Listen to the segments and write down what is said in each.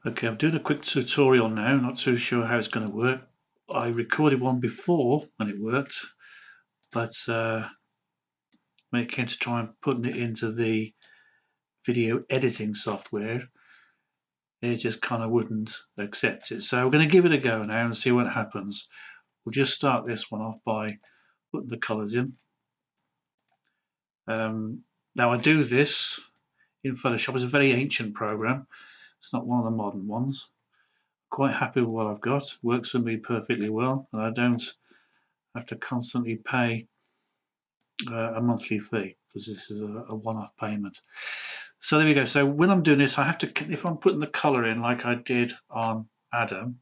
Okay, I'm doing a quick tutorial now, not too sure how it's going to work. I recorded one before and it worked, but when it came to try and putting it into the video editing software, it just kind of wouldn't accept it. So we're going to give it a go now and see what happens. We'll just start this one off by putting the colors in. Now I do this in Photoshop. It's a very ancient program. It's not one of the modern ones. Quite happy with what I've got. Works for me perfectly well, and I don't have to constantly pay a monthly fee because this is a one-off payment. So there we go. So when I'm doing this, I have to, if I'm putting the color in like I did on Adam,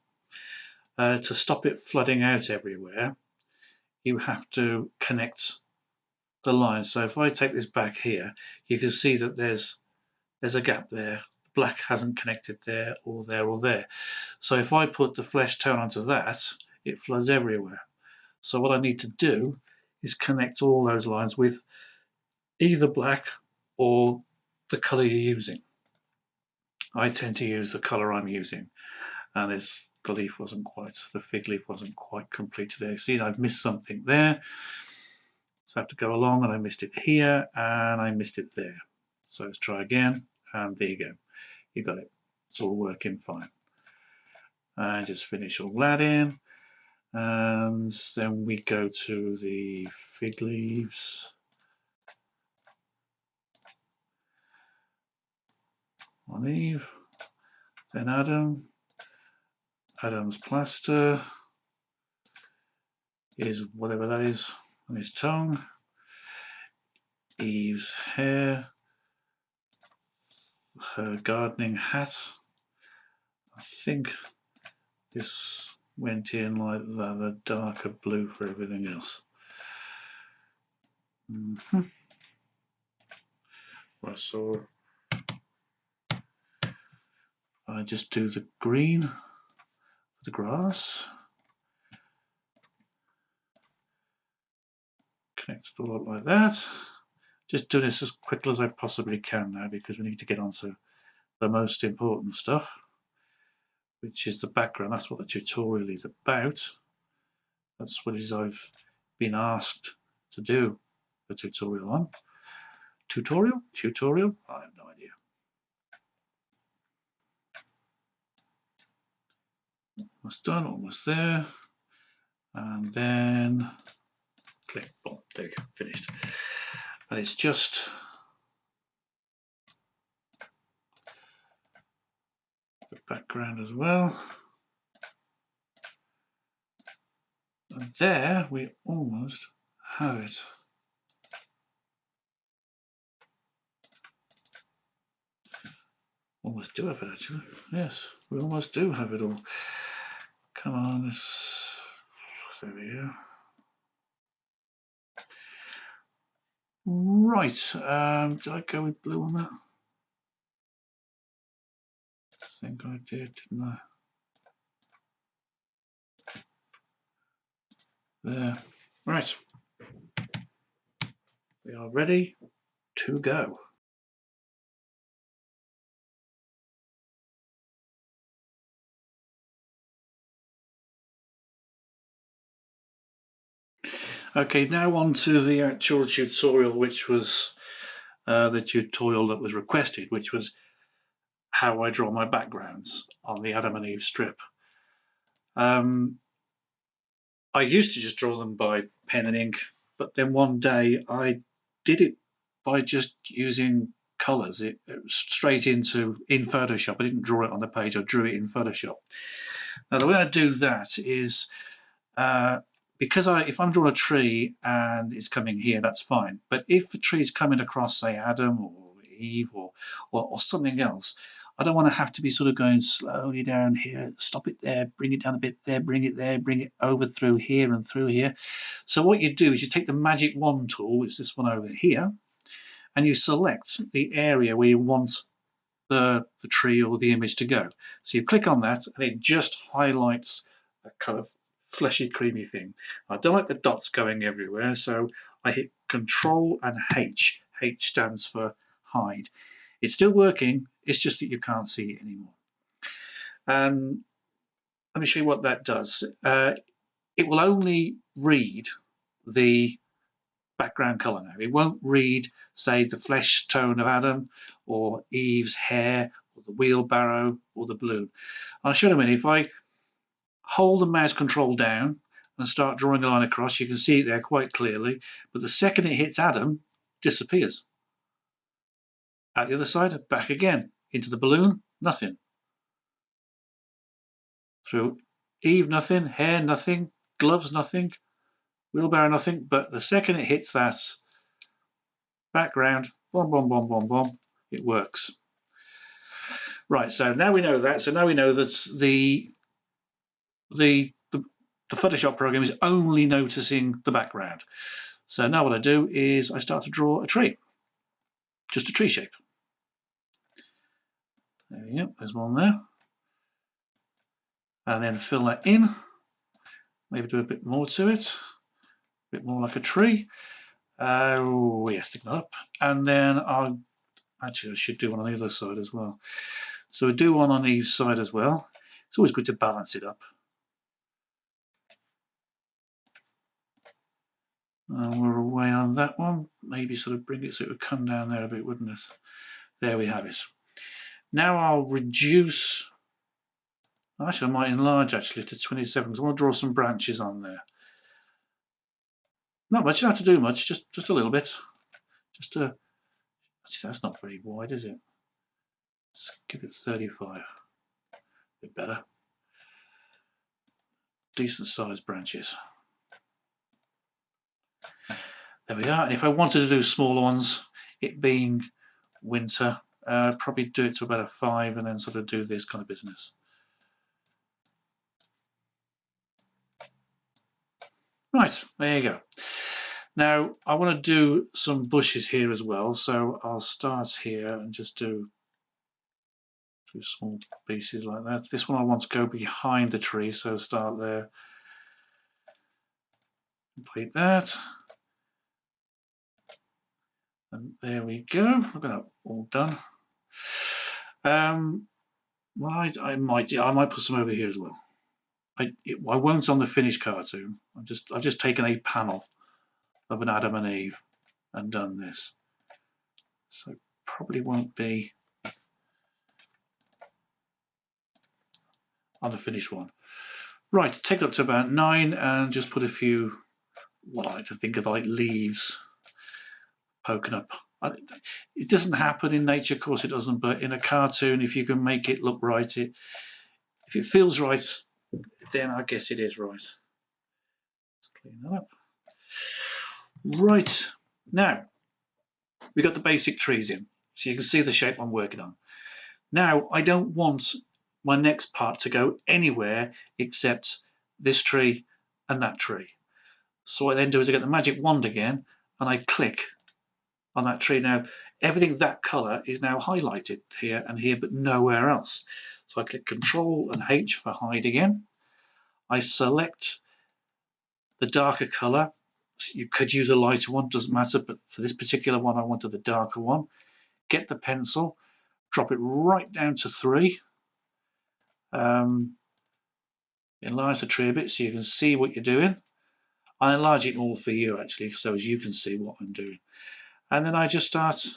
to stop it flooding out everywhere, you have to connect the lines. So if I take this back here, you can see that there's a gap there. Black hasn't connected there or there or there. So if I put the flesh tone onto that, it floods everywhere. So what I need to do is connect all those lines with either black or the color you're using. I tend to use the color I'm using, and the leaf wasn't quite, the fig leaf wasn't quite complete there. See, I've missed something there, so I have to go along, and I missed it here, and I missed it there. So let's try again, and there you go. You got it. It's all working fine. And just finish all that in, and then we go to the fig leaves. On Eve, then Adam. Adam's plaster is whatever that is on his tongue. Eve's hair, her gardening hat. I think this went in like that, a darker blue for everything else. Right, so I just do the green for the grass. Connect it all up like that. Just do this as quickly as I possibly can now because we need to get on to the most important stuff, which is the background. That's what the tutorial is about. That's what it is I've been asked to do a tutorial on. Tutorial? I have no idea. Almost done, almost there. And then click, boom, there you go, finished. And it's just the background as well. And there we almost have it. Almost do have it actually. Yes, we almost do have it all. Come on, there we go. Right, did I go with blue on that? I think I did, didn't I? There. Right. We are ready to go. Okay, now on to the actual tutorial, which was the tutorial that was requested, which was how I draw my backgrounds on the Adam and Eve strip. I used to just draw them by pen and ink, but then one day I did it by just using colors. It was straight in Photoshop. I didn't draw it on the page, I drew it in Photoshop. Now the way I do that is because if I'm drawing a tree and it's coming here, that's fine. But if the tree is coming across, say, Adam or Eve or something else, I don't want to have to be sort of going slowly down here, stop it there, bring it down a bit there, bring it there, bring it over through here and through here. So what you do is you take the magic wand tool, which is this one over here, and you select the area where you want the tree or the image to go. So you click on that and it just highlights that kind of fleshy creamy thing. I don't like the dots going everywhere, so I hit Control and H. H stands for hide. It's still working, it's just that you can't see it anymore. And let me show you what that does. It will only read the background color now. It won't read, say, the flesh tone of Adam or Eve's hair or the wheelbarrow or the balloon. I'll show you in a minute. If I hold the mouse control down and start drawing a line across, you can see it there quite clearly. But the second it hits Adam, it disappears. At the other side, back again. Into the balloon, nothing. Through Eve, nothing. Hair, nothing. Gloves, nothing. Wheelbarrow, nothing. But the second it hits that background, boom, boom, boom, boom, boom, it works. Right, so now we know that. So now we know that the Photoshop program is only noticing the background. So now what I do is I start to draw a tree, just a tree shape. There we go, there's one there. And then fill that in, maybe do a bit more to it, a bit more like a tree. Oh yeah, stick that up. And then I should do one on the other side as well. So we do one on each side as well. It's always good to balance it up. We're away on that one. Maybe sort of bring it so it would come down there a bit, wouldn't it? There we have it. Now I'll reduce. Actually, I might enlarge actually to 27 because I want to draw some branches on there. Not much. You don't have to do much. Just a little bit. Just to. Actually, that's not very wide, is it? Let's give it 35. A bit better. Decent sized branches. There we are. And if I wanted to do smaller ones, it being winter, I'd probably do it to about a 5 and then sort of do this kind of business. Right, there you go. Now I want to do some bushes here as well, so I'll start here and just do 2 small pieces like that. This one I want to go behind the tree, so start there, complete that, and there we go. I've got that all done. Well, I might put some over here as well. I won't on the finished cartoon. I've just taken a panel of an Adam and Eve and done this, so probably won't be on the finished one. Right, take it up to about 9 and just put a few, what I like to think of like leaves poking up. It doesn't happen in nature, of course it doesn't, but in a cartoon, if you can make it look right, if it feels right, then I guess it is right. Let's clean that up. Right, now we got the basic trees in, so you can see the shape I'm working on. Now I don't want my next part to go anywhere except this tree and that tree. So what I then do is I get the magic wand again and I click on that tree. Now everything that color is now highlighted here and here, but nowhere else. So I click Control and H for hide again. I select the darker color. You could use a lighter one, doesn't matter, but for this particular one I wanted the darker one. Get the pencil, drop it right down to 3. Enlarge the tree a bit so you can see what you're doing. I enlarge it more for you actually, so as you can see what I'm doing. And then I just start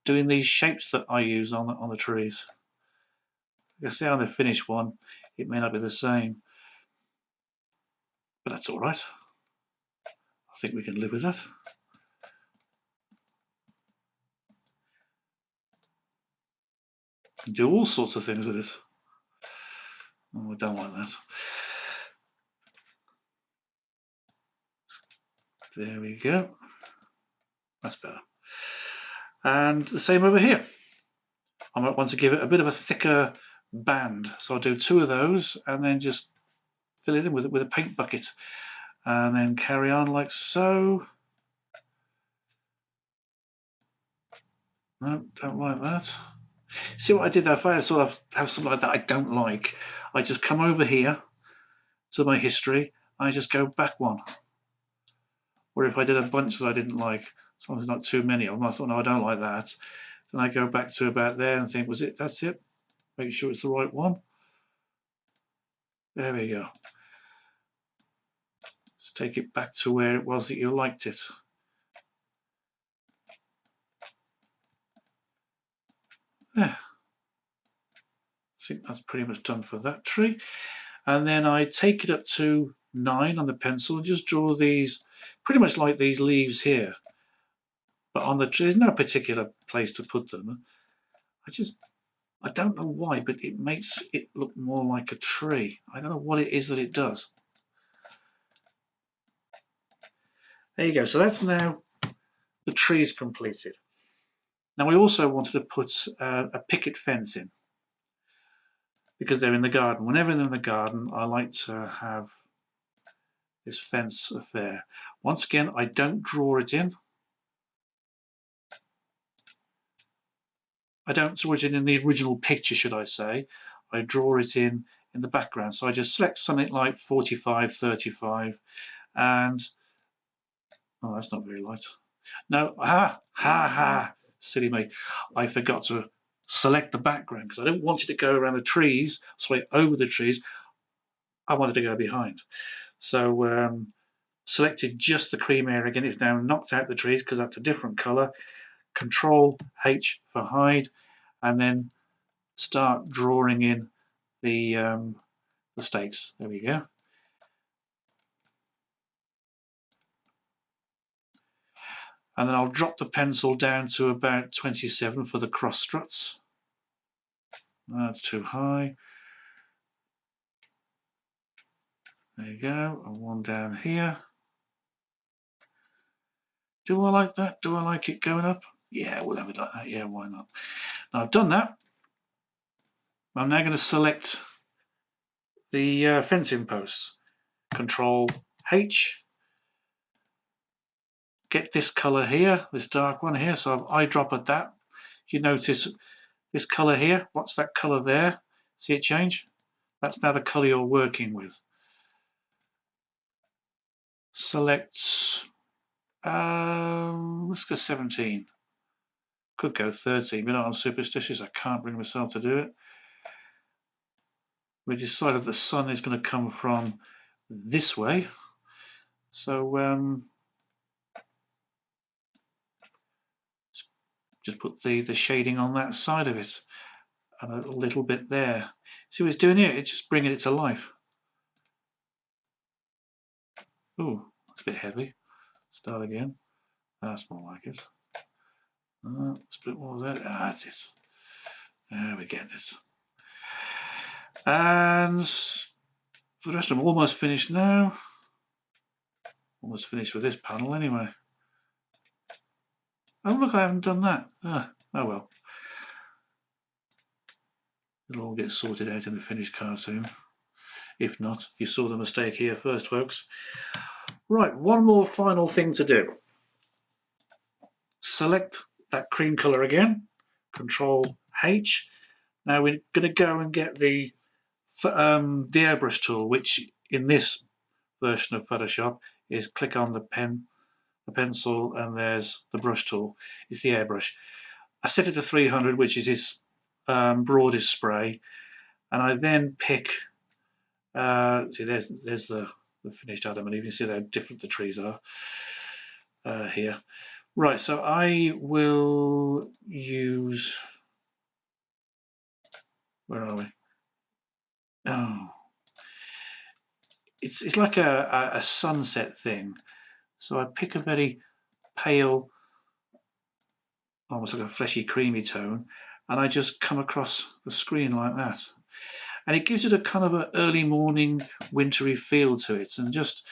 doing these shapes that I use on the trees. You see on the finished one, it may not be the same, but that's all right. I think we can live with that. Can do all sorts of things with it. Oh, I don't like that. There we go. That's better. And the same over here. I might want to give it a bit of a thicker band, so I'll do 2 of those and then just fill it in with a paint bucket and then carry on like so. No, don't like that. See what I did there? If I sort of have something like that I don't like, I just come over here to my history, I just go back one. Or if I did a bunch that I didn't like, as long as not too many of them, I thought, no, I don't like that. Then I go back to about there and think, was it? That's it. Make sure it's the right one. There we go. Just take it back to where it was that you liked it. There. I think that's pretty much done for that tree. And then I take it up to 9 on the pencil and just draw these, pretty much like these leaves here. But on the tree, there's no particular place to put them. I don't know why, but it makes it look more like a tree. I don't know what it is that it does. There you go. So that's now the trees completed. Now we also wanted to put a picket fence in because they're in the garden. Whenever they're in the garden, I like to have this fence affair. Once again, I don't draw it in. I don't draw it in the original picture, should I say. I draw it in the background. So I just select something like 45, 35, and oh, that's not very light. No, silly me. I forgot to select the background because I don't want it to go around the trees, sorry, over the trees. I wanted to go behind. So selected just the cream area again. It's now knocked out the trees because that's a different color. Control H for hide, and then start drawing in the stakes. There we go. And then I'll drop the pencil down to about 27 for the cross struts. That's too high. There you go, and one down here. Do I like that? Do I like it going up? Yeah, we'll have it like that. Yeah, why not? Now I've done that. I'm now going to select the fencing posts. Control H. Get this color here, this dark one here. So I've eyedroppered that. You notice this color here. What's that color there? See it change? That's now the color you're working with. Select, let's go 17. Could go 13, but I'm superstitious. I can't bring myself to do it. We decided the sun is going to come from this way. So just put the shading on that side of it and a little bit there. See what it's doing here? It's just bringing it to life. Oh, that's a bit heavy. Start again. That's more like it. Let's put more of that. That's it. There we get this. And for the rest, I'm almost finished now. Almost finished with this panel anyway. Oh look, I haven't done that. Oh well. It'll all get sorted out in the finished cartoon. If not, you saw the mistake here first, folks. Right, one more final thing to do. Select that cream color again. Control H. Now we're going to go and get the airbrush tool, which in this version of Photoshop is click on the pencil, and there's the brush tool. It's the airbrush. I set it to 300, which is its broadest spray, and I then pick. See, there's the finished Adam, and you can see how different the trees are here. Right, so I will use. Where are we? Oh, it's like a sunset thing. So I pick a very pale, almost like a fleshy, creamy tone, and I just come across the screen like that. And it gives it a kind of an early morning, wintry feel to it, and just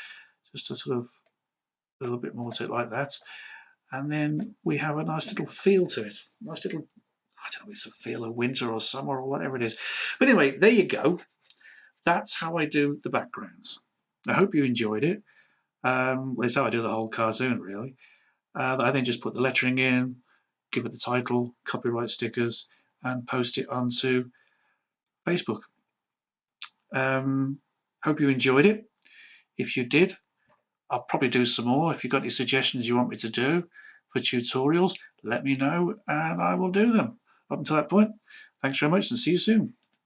a sort of a little bit more to it like that. And then we have a nice little feel to it. Nice little, I don't know, it's a feel of winter or summer or whatever it is. But anyway, there you go. That's how I do the backgrounds. I hope you enjoyed it. That's how I do the whole cartoon, really. I then just put the lettering in, give it the title, copyright stickers, and post it onto Facebook. Hope you enjoyed it. If you did, I'll probably do some more. If you've got any suggestions you want me to do for tutorials, let me know and I will do them. Up until that point, thanks very much and see you soon.